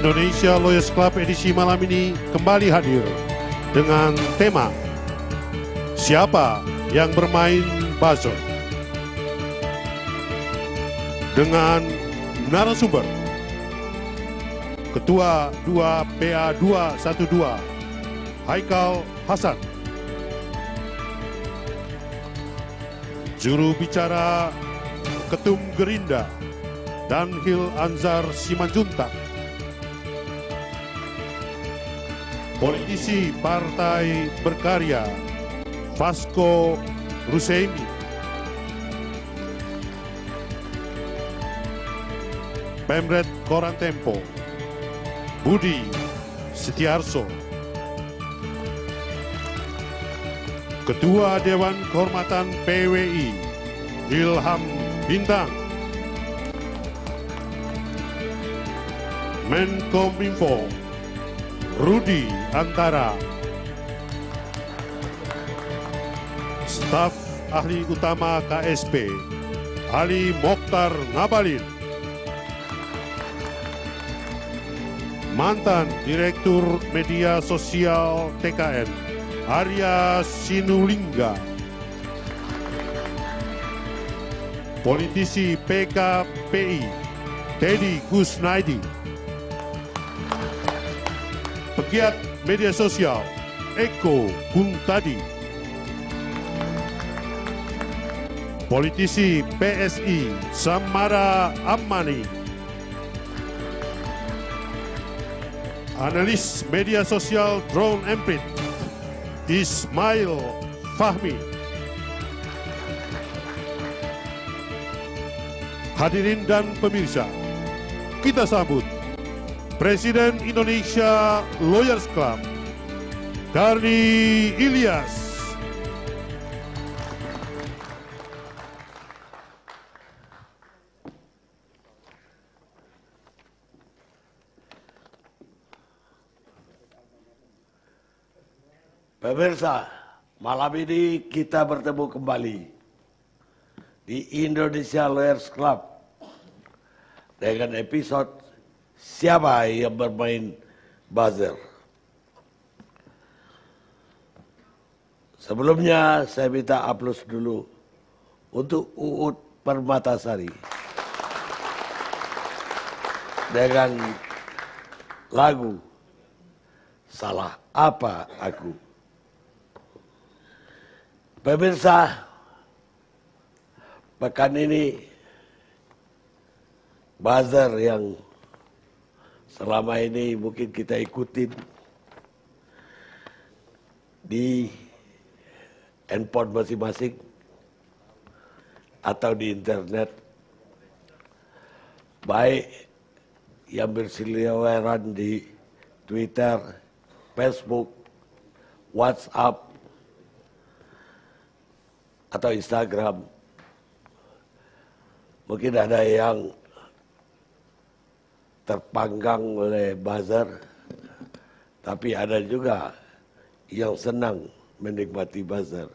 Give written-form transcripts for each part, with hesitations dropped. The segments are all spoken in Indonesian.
Indonesia Lawyers Club edisi malam ini kembali hadir dengan tema Siapa yang bermain buzzer? Dengan narasumber Ketua 2 PA 212 Haikal Hasan, Juru bicara Ketum Gerinda Danhil Anzar Simanjuntak, Politisi Partai Berkarya Vasco Rusemi, Pemret Koran Tempo Budi Setiarso, Ketua Dewan Kehormatan PWI Ilham Bintang, Menkominfo Rudi Antara, Staf Ahli Utama KSP Ali Mokhtar Ngabalin, Mantan Direktur Media Sosial TKN Arya Sinulinga, Politisi PKPI Teddy Kusnaidi, Pegiat Media Sosial Eko Kuntadi, Politisi PSI Samara Ammani, Analis Media Sosial Drone Emprit Ismail Fahmi. Hadirin dan pemirsa, kita sambut Presiden Indonesia Lawyers Club, Karni Ilyas. Pemirsa, malam ini kita bertemu kembali di Indonesia Lawyers Club dengan episode Siapa yang bermain buzzer. Sebelumnya saya minta aplaus dulu untuk Uut Permatasari dengan lagu Salah Apa Aku. Pemirsa, pekan ini buzzer yang selama ini mungkin kita ikutin di handphone masing-masing atau di internet, baik yang berseliweran di Twitter, Facebook, WhatsApp, atau Instagram. Mungkin ada yang terpanggang oleh buzzer, tapi ada juga yang senang menikmati buzzer.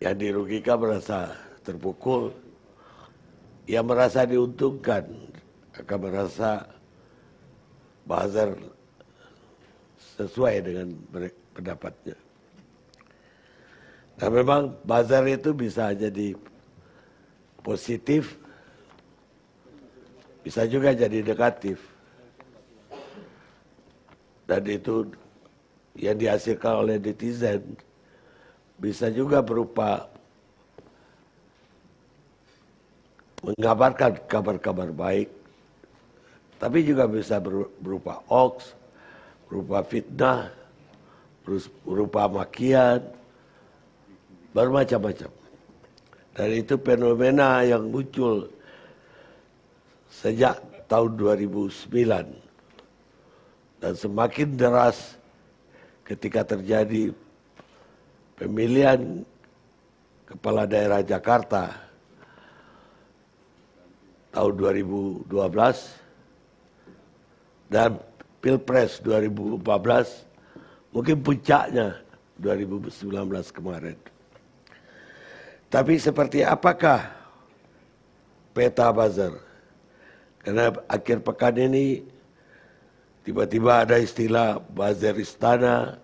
Yang dirugikan merasa terpukul, yang merasa diuntungkan akan merasa buzzer sesuai dengan pendapatnya. Dan memang buzzer itu bisa jadi positif, bisa juga jadi negatif. Dan itu yang dihasilkan oleh netizen bisa juga berupa mengabarkan kabar-kabar baik, tapi juga bisa berupa hoax, berupa fitnah, berupa makian, bermacam-macam. Dan itu fenomena yang muncul sejak tahun 2009 dan semakin deras ketika terjadi pemilihan kepala daerah Jakarta tahun 2012 dan Pilpres 2014, mungkin puncaknya 2019 kemarin. Tapi seperti apakah peta buzzer? Karena akhir pekan ini tiba-tiba ada istilah buzzer istana,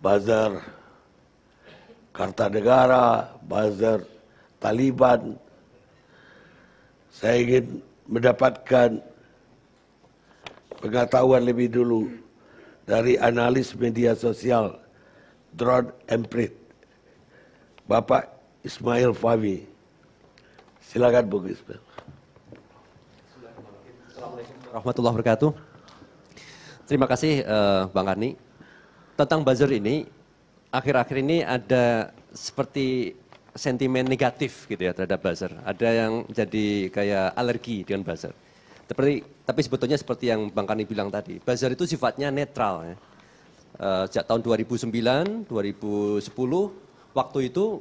buzzer Kartanegara, buzzer Taliban. Saya ingin mendapatkan pengetahuan lebih dulu dari analis media sosial Drone Emprit, Bapak Ismail Fahmi. Silakan Bung Ismail. Assalamualaikum warahmatullahi wabarakatuh. Terima kasih Bang Karni. Tentang buzzer ini, akhir-akhir ini ada seperti sentimen negatif gitu ya terhadap buzzer. Ada yang jadi kayak alergi dengan buzzer. Tapi sebetulnya seperti yang Bang Karni bilang tadi, buzzer itu sifatnya netral ya. Sejak tahun 2009, 2010, waktu itu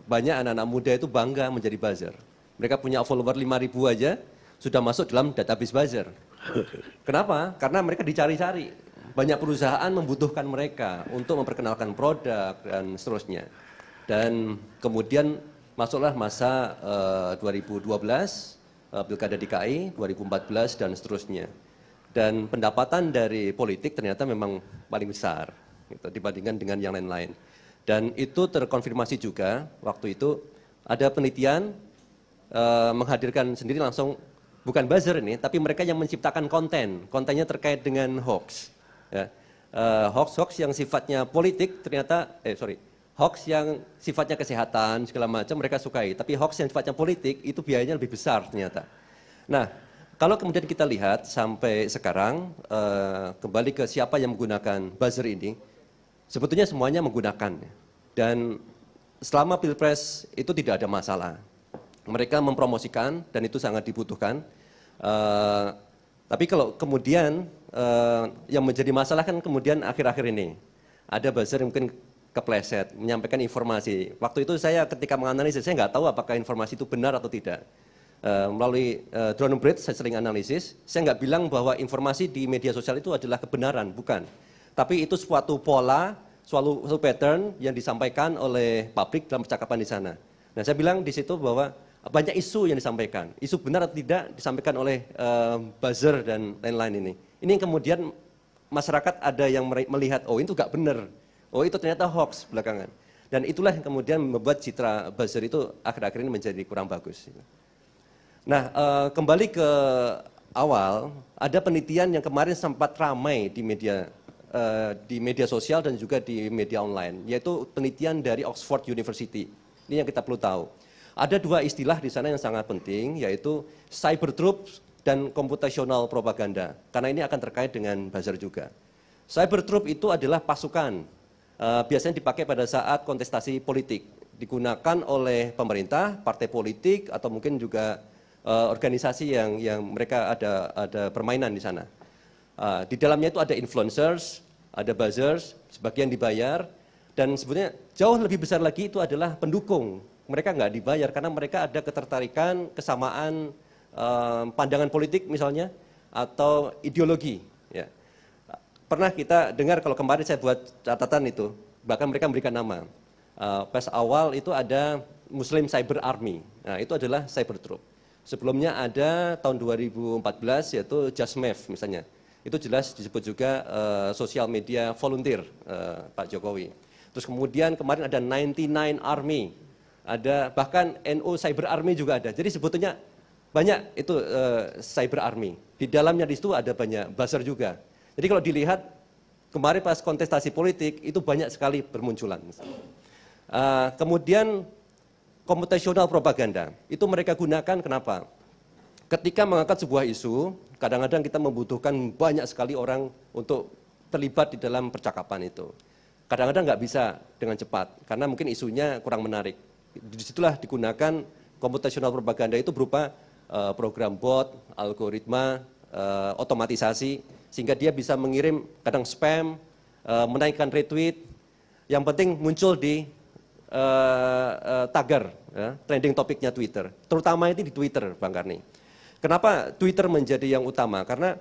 banyak anak-anak muda itu bangga menjadi buzzer. Mereka punya follower 5.000 aja, sudah masuk dalam database buzzer. Kenapa? Karena mereka dicari-cari. Banyak perusahaan membutuhkan mereka untuk memperkenalkan produk dan seterusnya. Dan kemudian masuklah masa 2012, Pilkada DKI, 2014 dan seterusnya. Dan pendapatan dari politik ternyata memang paling besar gitu, dibandingkan dengan yang lain-lain. Dan itu terkonfirmasi juga waktu itu ada penelitian menghadirkan sendiri langsung bukan buzzer ini, tapi mereka yang menciptakan kontennya terkait dengan hoax. Ya. Hoax yang sifatnya politik ternyata, hoax yang sifatnya kesehatan segala macam mereka sukai, tapi hoax yang sifatnya politik itu biayanya lebih besar ternyata. Nah, kalau kemudian kita lihat sampai sekarang, kembali ke siapa yang menggunakan buzzer ini, sebetulnya semuanya menggunakan. Dan selama Pilpres itu tidak ada masalah. Mereka mempromosikan dan itu sangat dibutuhkan. Tapi kalau kemudian yang menjadi masalah kan kemudian akhir-akhir ini. Ada buzzer yang mungkin kepleset, menyampaikan informasi. Waktu itu saya ketika menganalisis, saya nggak tahu apakah informasi itu benar atau tidak. Melalui Drone Emprit saya sering analisis, saya nggak bilang bahwa informasi di media sosial itu adalah kebenaran, bukan. Tapi itu suatu pola, suatu pattern yang disampaikan oleh publik dalam percakapan di sana. Nah saya bilang di situ bahwa banyak isu yang disampaikan, isu benar atau tidak disampaikan oleh buzzer dan lain-lain ini. Ini kemudian masyarakat ada yang melihat, oh itu nggak benar, oh itu ternyata hoax belakangan. Dan itulah yang kemudian membuat citra buzzer itu akhir-akhir ini menjadi kurang bagus. Nah, kembali ke awal, ada penelitian yang kemarin sempat ramai di media sosial dan juga di media online, yaitu penelitian dari Oxford University. Ini yang kita perlu tahu. Ada dua istilah di sana yang sangat penting, yaitu cyber truth dan computational propaganda, karena ini akan terkait dengan buzzer juga. Cyber truth itu adalah pasukan, biasanya dipakai pada saat kontestasi politik, digunakan oleh pemerintah, partai politik, atau mungkin juga organisasi yang mereka ada permainan di sana. Di dalamnya itu ada influencers, ada buzzers, sebagian dibayar, dan sebenarnya jauh lebih besar lagi itu adalah pendukung. Mereka nggak dibayar karena mereka ada ketertarikan, kesamaan pandangan politik misalnya, atau ideologi. Ya. Pernah kita dengar kalau kemarin saya buat catatan itu, bahkan mereka memberikan nama. Pas awal itu ada Muslim Cyber Army, nah itu adalah cyber troop. Sebelumnya ada tahun 2014 yaitu JustMav misalnya. Itu jelas disebut juga sosial media volunteer Pak Jokowi. Terus kemudian kemarin ada 99 Army, ada bahkan NU Cyber Army juga ada. Jadi sebetulnya banyak itu Cyber Army. Di dalamnya di situ ada banyak buzzer juga. Jadi kalau dilihat kemarin pas kontestasi politik itu banyak sekali bermunculan. Kemudian computational propaganda, itu mereka gunakan kenapa? Ketika mengangkat sebuah isu, kadang-kadang kita membutuhkan banyak sekali orang untuk terlibat di dalam percakapan itu. Kadang-kadang nggak bisa dengan cepat, karena mungkin isunya kurang menarik. Disitulah digunakan computational propaganda itu berupa program bot, algoritma, otomatisasi, sehingga dia bisa mengirim kadang spam, menaikkan retweet, yang penting muncul di tagar, ya, trending topiknya Twitter, terutama itu di Twitter, Bang Karni. Kenapa Twitter menjadi yang utama? Karena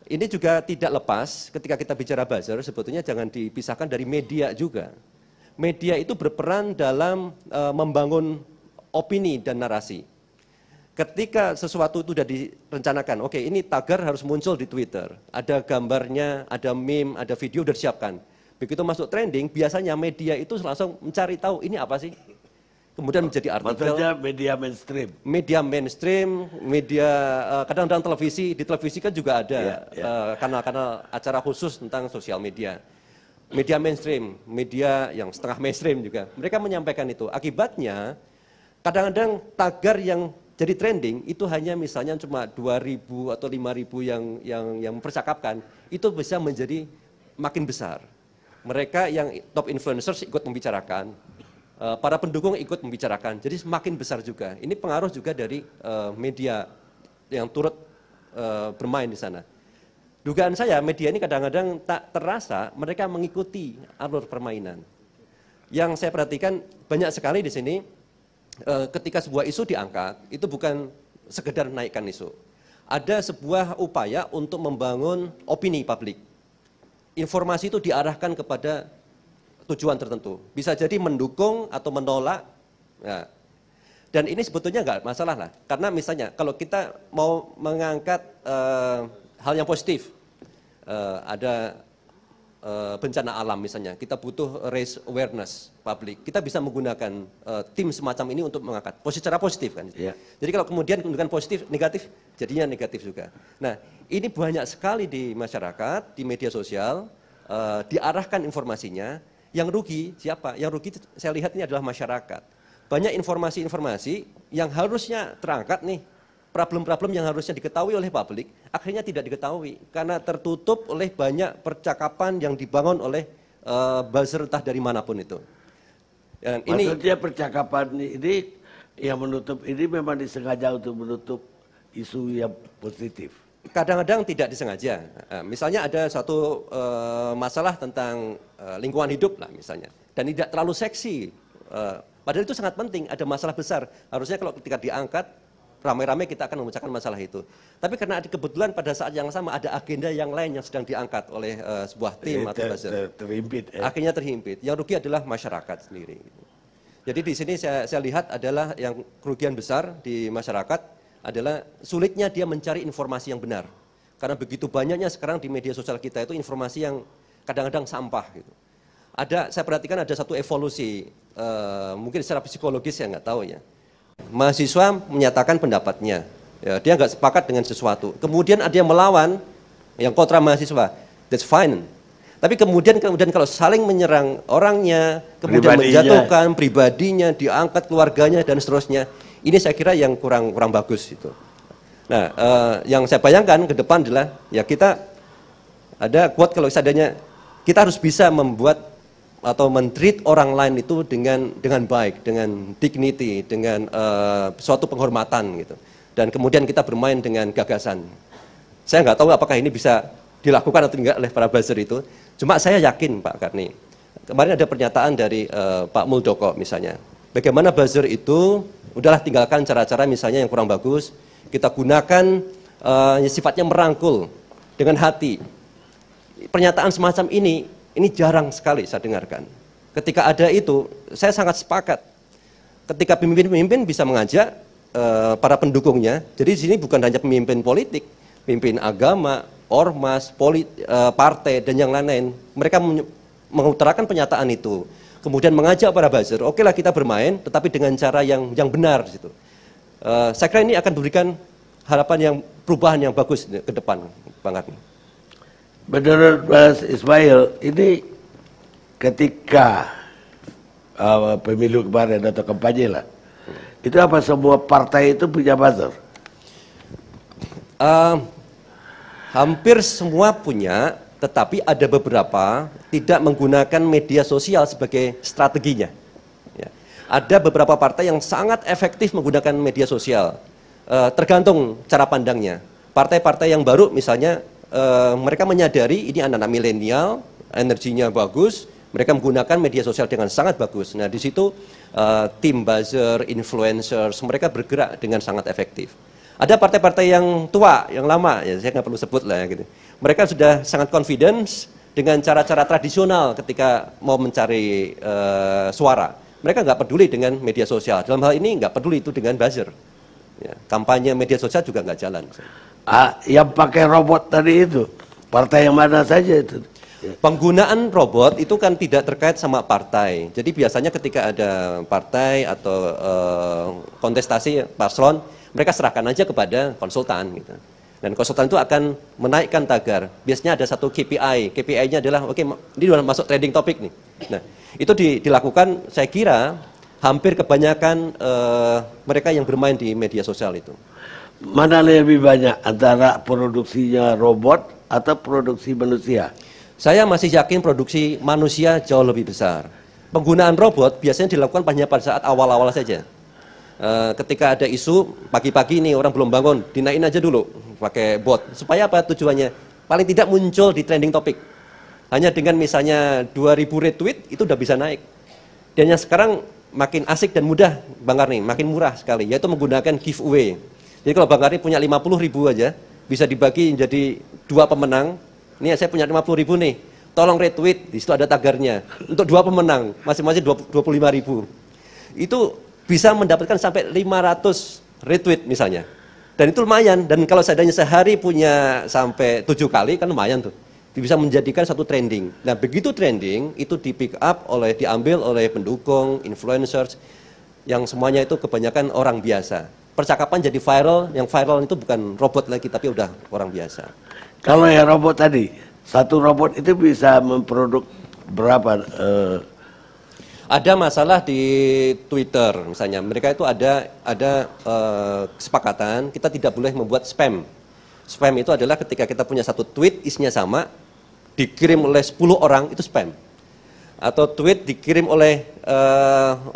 ini juga tidak lepas ketika kita bicara buzzer, sebetulnya jangan dipisahkan dari media juga. Media itu berperan dalam membangun opini dan narasi. Ketika sesuatu itu sudah direncanakan, oke ini tagar harus muncul di Twitter, ada gambarnya, ada meme, ada video sudah disiapkan. Begitu masuk trending, biasanya media itu langsung mencari tahu ini apa sih. Kemudian menjadi artikel. Maksudnya media mainstream. Media mainstream, media kadang-kadang televisi, di televisi kan juga ada kanal-kanal acara khusus tentang sosial media. Media mainstream, media yang setengah mainstream juga. Mereka menyampaikan itu. Akibatnya kadang-kadang tagar yang jadi trending itu hanya misalnya cuma 2.000 atau 5.000 yang mempercakapkan, itu bisa menjadi makin besar. Mereka yang top influencers ikut membicarakan, para pendukung ikut membicarakan, jadi semakin besar juga. Ini pengaruh juga dari media yang turut bermain di sana. Dugaan saya media ini kadang-kadang tak terasa mereka mengikuti alur permainan. Yang saya perhatikan banyak sekali di sini, ketika sebuah isu diangkat, itu bukan sekedar naikkan isu. Ada sebuah upaya untuk membangun opini publik. Informasi itu diarahkan kepada tujuan tertentu. Bisa jadi mendukung atau menolak. Nah, dan ini sebetulnya nggak masalah lah. Karena misalnya kalau kita mau mengangkat hal yang positif, ada bencana alam misalnya, kita butuh raise awareness publik. Kita bisa menggunakan tim semacam ini untuk mengangkat secara positif kan. Yeah. Jadi kalau kemudian menggunakan positif, negatif, jadinya negatif juga. Nah, ini banyak sekali di masyarakat, di media sosial, diarahkan informasinya. Yang rugi siapa? Yang rugi saya lihat ini adalah masyarakat. Banyak informasi-informasi yang harusnya terangkat nih, problem-problem yang harusnya diketahui oleh publik, akhirnya tidak diketahui karena tertutup oleh banyak percakapan yang dibangun oleh buzzer entah dari manapun itu. Dan maksudnya percakapan ini yang menutup ini memang disengaja untuk menutup isu yang positif. Kadang-kadang tidak disengaja. Misalnya ada suatu masalah tentang lingkungan hidup lah misalnya, dan tidak terlalu seksi. Padahal itu sangat penting. Ada masalah besar. Harusnya kalau ketika diangkat ramai-ramai kita akan memecahkan masalah itu. Tapi karena kebetulan pada saat yang sama ada agenda yang lain yang sedang diangkat oleh sebuah tim atau buzzer. Terhimpit. Akhirnya terhimpit. Yang rugi adalah masyarakat sendiri. Jadi di sini saya lihat adalah yang kerugian besar di masyarakat adalah sulitnya dia mencari informasi yang benar. Karena begitu banyaknya sekarang di media sosial kita itu informasi yang kadang-kadang sampah gitu. Saya perhatikan ada satu evolusi, mungkin secara psikologis saya nggak tahu ya. Mahasiswa menyatakan pendapatnya, ya, dia nggak sepakat dengan sesuatu. Kemudian ada yang melawan, yang kontra mahasiswa, that's fine. Tapi kemudian kalau saling menyerang orangnya, kemudian menjatuhkan pribadinya, diangkat keluarganya dan seterusnya. Ini saya kira yang kurang bagus itu. Nah, yang saya bayangkan ke depan adalah ya kita ada quote kalau seadanya kita harus bisa membuat atau men-treat orang lain itu dengan baik, dengan dignity, dengan suatu penghormatan gitu. Dan kemudian kita bermain dengan gagasan. Saya nggak tahu apakah ini bisa dilakukan atau enggak oleh para buzzer itu. Cuma saya yakin Pak Karni. Kemarin ada pernyataan dari Pak Muldoko misalnya. Bagaimana buzzer itu udahlah tinggalkan cara-cara misalnya yang kurang bagus, kita gunakan sifatnya merangkul dengan hati. Pernyataan semacam ini jarang sekali saya dengarkan. Ketika ada itu, saya sangat sepakat. Ketika pemimpin-pemimpin bisa mengajak para pendukungnya, jadi di sini bukan hanya pemimpin politik, pemimpin agama, ormas, partai dan yang lain-lain. Mereka mengutarakan pernyataan itu. Kemudian mengajak para buzzer, oke lah kita bermain, tetapi dengan cara yang benar. Gitu. Saya kira ini akan memberikan harapan perubahan yang bagus ke depan, Bang Karni. Menurut Mas Ismail, ini ketika pemilu kemarin atau kampanye lah, itu apa semua partai itu punya buzzer? Hampir semua punya. Tetapi ada beberapa tidak menggunakan media sosial sebagai strateginya. Ya. Ada beberapa partai yang sangat efektif menggunakan media sosial, tergantung cara pandangnya. Partai-partai yang baru misalnya, mereka menyadari ini anak-anak milenial, energinya bagus, mereka menggunakan media sosial dengan sangat bagus. Nah di situ tim buzzer, influencers, mereka bergerak dengan sangat efektif. Ada partai-partai yang tua, yang lama, ya saya nggak perlu sebut lah ya gitu. Mereka sudah sangat confidence dengan cara-cara tradisional ketika mau mencari suara. Mereka nggak peduli dengan media sosial. Dalam hal ini nggak peduli itu dengan buzzer. Ya, kampanye media sosial juga nggak jalan. Yang pakai robot tadi itu, partai yang mana saja itu? Penggunaan robot itu kan tidak terkait sama partai. Jadi biasanya ketika ada partai atau kontestasi paslon, mereka serahkan aja kepada konsultan gitu. Dan konsultan itu akan menaikkan tagar. Biasanya ada satu KPI. KPI-nya adalah oke, ini sudah masuk trending topik nih. Nah, itu dilakukan saya kira hampir kebanyakan mereka yang bermain di media sosial itu. Mana lebih banyak antara produksinya robot atau produksi manusia? Saya masih yakin produksi manusia jauh lebih besar. Penggunaan robot biasanya dilakukan pada saat awal-awal saja. Ketika ada isu, pagi-pagi nih orang belum bangun, dinaikin aja dulu pakai bot. Supaya apa tujuannya? Paling tidak muncul di trending topik. Hanya dengan misalnya 2000 retweet, itu udah bisa naik. Dan yang sekarang makin asik dan mudah, Bang Karni, makin murah sekali, yaitu menggunakan giveaway. Jadi kalau Bang Karni punya 50.000 aja, bisa dibagi menjadi 2 pemenang. Ini saya punya 50.000 nih, tolong retweet, di situ ada tagarnya. Untuk 2 pemenang, masing-masing 25.000. Itu bisa mendapatkan sampai 500 retweet misalnya. Dan itu lumayan, dan kalau seandainya sehari punya sampai 7 kali, kan lumayan tuh. Bisa menjadikan satu trending. Nah begitu trending, itu di pick up diambil oleh pendukung, influencers, yang semuanya itu kebanyakan orang biasa. Percakapan jadi viral, yang viral itu bukan robot lagi, tapi udah orang biasa. Kalau yang robot tadi, satu robot itu bisa memproduk berapa? Ada masalah di Twitter misalnya, mereka itu ada kesepakatan kita tidak boleh membuat spam. Spam itu adalah ketika kita punya satu tweet isinya sama, dikirim oleh 10 orang itu spam. Atau tweet dikirim oleh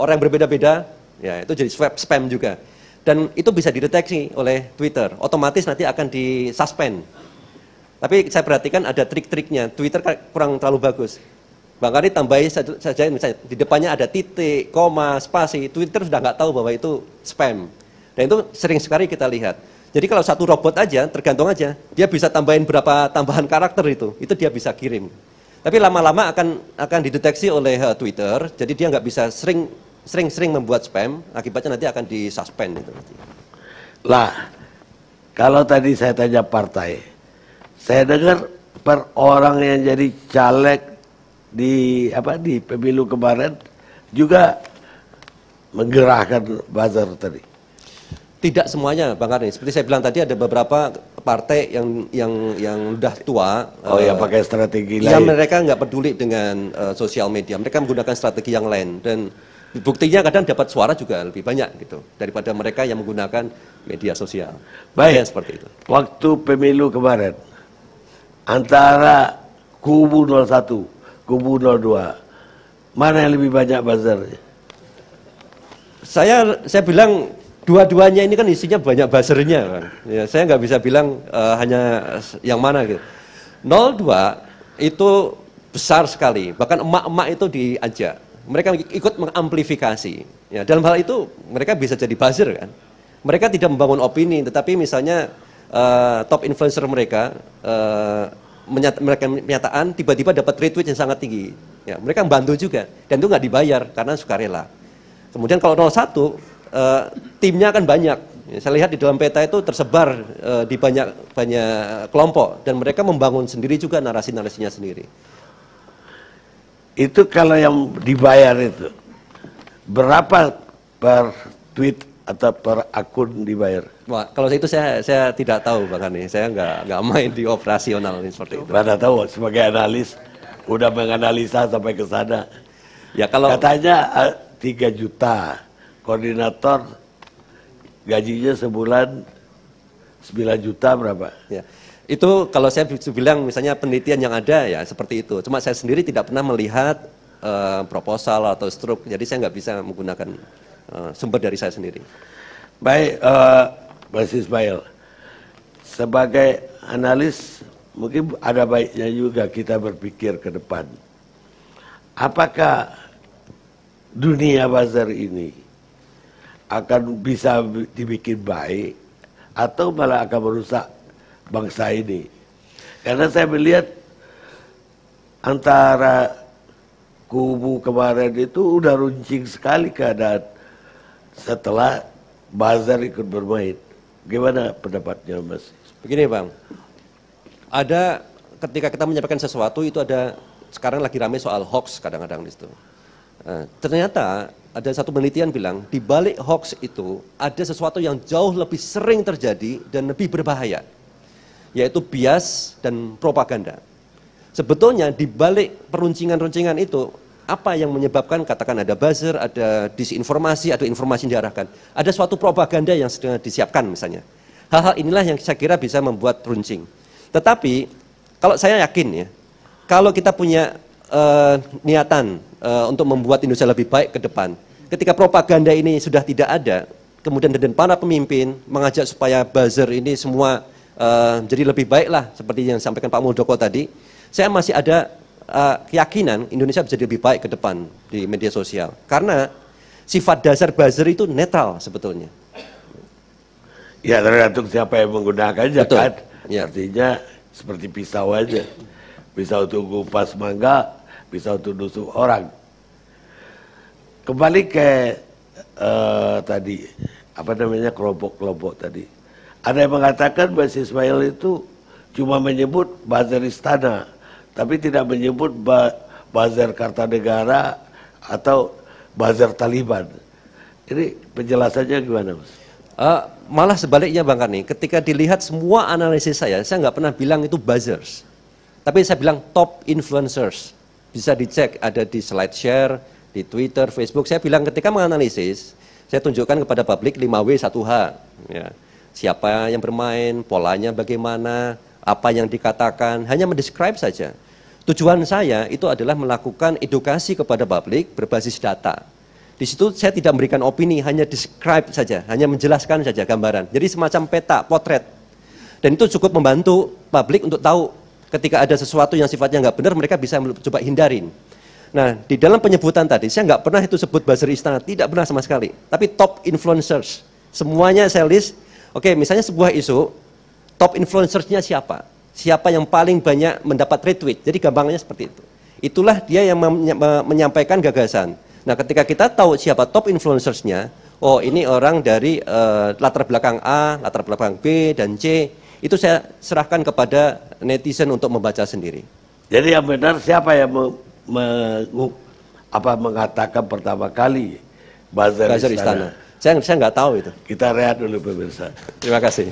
orang yang berbeda-beda, ya itu jadi spam juga. Dan itu bisa dideteksi oleh Twitter, otomatis nanti akan disuspend. Tapi saya perhatikan ada trik-triknya, Twitter kurang terlalu bagus. Bang Kari tambahin saja misalnya di depannya ada titik, koma, spasi, Twitter sudah nggak tahu bahwa itu spam. Dan itu sering sekali kita lihat. Jadi kalau satu robot aja, tergantung aja, dia bisa tambahin berapa tambahan karakter itu dia bisa kirim. Tapi lama-lama akan dideteksi oleh Twitter, jadi dia nggak bisa sering membuat spam, akibatnya nanti akan disuspend itu. Lah, kalau tadi saya tanya partai, saya dengar per orang yang jadi caleg di pemilu kemarin juga menggerahkan buzzer tadi. Tidak semuanya, Bang Karni. Seperti saya bilang tadi, ada beberapa partai yang udah tua. Yang pakai strategi lain. Yang mereka nggak peduli dengan sosial media. Mereka menggunakan strategi yang lain. Dan buktinya kadang dapat suara juga lebih banyak gitu daripada mereka yang menggunakan media sosial. Baik. Seperti itu. Waktu pemilu kemarin, antara kubu 01, kubu 02, mana yang lebih banyak buzzernya? Saya bilang dua-duanya ini kan isinya banyak buzzernya, Bang. Ya, saya nggak bisa bilang hanya yang mana gitu. 02 itu besar sekali, bahkan emak-emak itu diajak. Mereka ikut mengamplifikasi. Ya, dalam hal itu mereka bisa jadi buzzer kan. Mereka tidak membangun opini, tetapi misalnya top influencer mereka pernyataan tiba-tiba dapat retweet yang sangat tinggi. Ya, mereka membantu juga, dan itu nggak dibayar karena sukarela. Kemudian kalau 01 timnya akan banyak. Saya lihat di dalam peta itu tersebar di banyak kelompok, dan mereka membangun sendiri juga narasi-narasinya sendiri. Itu kalau yang dibayar itu berapa per tweet atau per akun dibayar? Wah, kalau itu saya tidak tahu, Bang Hani. Saya nggak main di operasional seperti itu. Mana tahu, sebagai analis udah menganalisa sampai ke sana. Ya kalau katanya 3 juta. Koordinator gajinya sebulan 9 juta berapa? Ya, itu kalau saya bilang misalnya penelitian yang ada ya seperti itu. Cuma saya sendiri tidak pernah melihat proposal atau struk, jadi saya nggak bisa menggunakan sumber dari saya sendiri. Baik, Mas Ismail, sebagai analis mungkin ada baiknya juga kita berpikir ke depan. Apakah dunia buzzer ini akan bisa dibikin baik atau malah akan merusak bangsa ini? Karena saya melihat antara kubu kemarin itu udah runcing sekali keadaan setelah buzzer ikut bermain. Gimana pendapatnya Mas? Begini Bang, ada ketika kita menyampaikan sesuatu itu ada sekarang lagi ramai soal hoax kadang-kadang di situ. Ternyata ada satu penelitian bilang di balik hoax itu ada sesuatu yang jauh lebih sering terjadi dan lebih berbahaya, yaitu bias dan propaganda. Sebetulnya di balik peruncingan-runcingan itu, apa yang menyebabkan katakan ada buzzer, ada disinformasi, ada informasi yang diarahkan. Ada suatu propaganda yang sedang disiapkan misalnya. Hal-hal inilah yang saya kira bisa membuat runcing. Tetapi kalau saya yakin ya, kalau kita punya niatan untuk membuat Indonesia lebih baik ke depan, ketika propaganda ini sudah tidak ada, kemudian dan para pemimpin mengajak supaya buzzer ini semua jadi lebih baik lah, seperti yang disampaikan Pak Muldoko tadi, saya masih ada keyakinan Indonesia bisa lebih baik ke depan di media sosial. Karena sifat dasar buzzer itu netral sebetulnya. Ya tergantung siapa yang menggunakannya. Betul. Kan. Ya. Artinya seperti pisau aja. Pisau untuk kupas mangga, pisau untuk nusuk orang. Kembali ke tadi, apa namanya, kelompok-kelompok tadi. Ada yang mengatakan Mas Ismail itu cuma menyebut buzzer istana, tapi tidak menyebut buzzer Kartanegara atau buzzer Taliban. Ini penjelasannya gimana, Mas? Malah sebaliknya Bang Karni, ketika dilihat semua analisis saya nggak pernah bilang itu buzzers. Tapi saya bilang top influencers. Bisa dicek, ada di slide share, di Twitter, Facebook. Saya bilang ketika menganalisis, saya tunjukkan kepada publik 5W 1H. Ya. Siapa yang bermain, polanya bagaimana, apa yang dikatakan, hanya mendescribe saja. Tujuan saya itu adalah melakukan edukasi kepada publik berbasis data. Di situ saya tidak memberikan opini, hanya describe saja, hanya menjelaskan saja gambaran. Jadi semacam peta, potret. Dan itu cukup membantu publik untuk tahu ketika ada sesuatu yang sifatnya nggak benar, mereka bisa coba hindarin. Nah, di dalam penyebutan tadi, saya nggak pernah itu sebut buzzer istana, tidak pernah sama sekali. Tapi top influencers, semuanya saya list. Oke, misalnya sebuah isu, top influencersnya siapa? Siapa yang paling banyak mendapat retweet? Jadi gampangnya seperti itu. Itulah dia yang menyampaikan gagasan. Nah, ketika kita tahu siapa top influencersnya, oh ini orang dari latar belakang A, latar belakang B, dan C, itu saya serahkan kepada netizen untuk membaca sendiri. Jadi yang benar siapa yang mengatakan pertama kali buzzer istana? Saya nggak tahu itu. Kita rehat dulu pemirsa. Terima kasih.